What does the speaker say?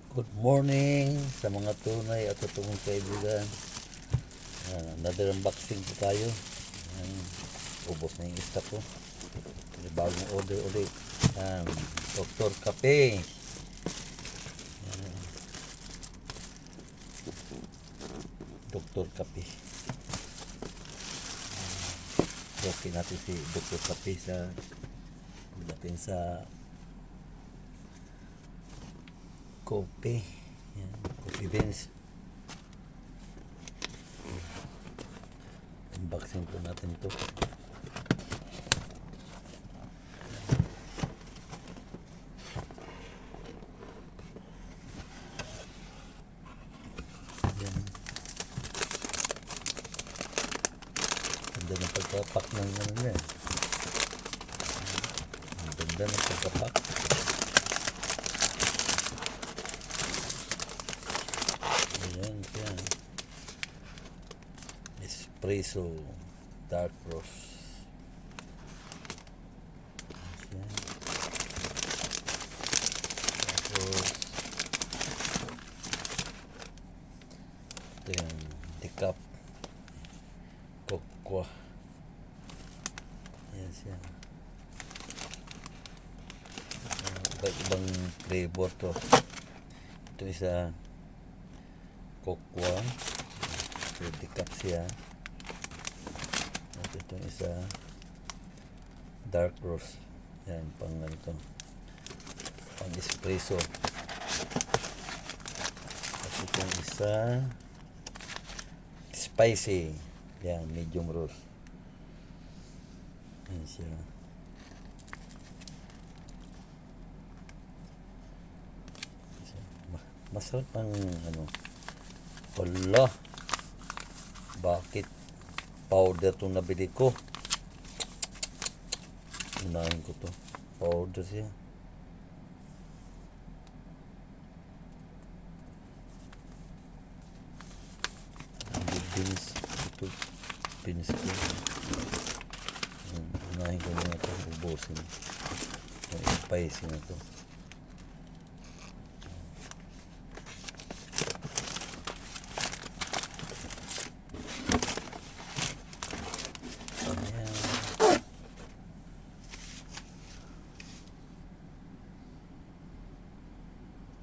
Good morning sa mga tunay at totoong kaibigan. Another unboxing po tayo. Ubos na yung stock ko. May bagong order ulit. Dr. Kape. Dr. Kape. Okay natin si Dr. Kape sa dating sa kopi. Yan, coffee beans. Unboxing po natin to. Yan. Ganda ng pagkapak ng ano niya. Ganda ng pagkapak. Ayan siya. Espresso dark roast. Ayan. Tapos ito yung decaf cocoa. Ayan siya. Iba't-ibang flavor to. Ito isa cocoa, decaf siya. At itong isa dark roast. Yan, pang ano to, pang espresso. At itong isa spicy. Yan, medium roast. Yan siya. Masarap ang ano. Wala. Bakit powder itong nabili ko? Unahin ko to. Powder siya. Beans. Ito. Beans ko. Unahin ko muna ito. Ubusin. Yung spicy na to.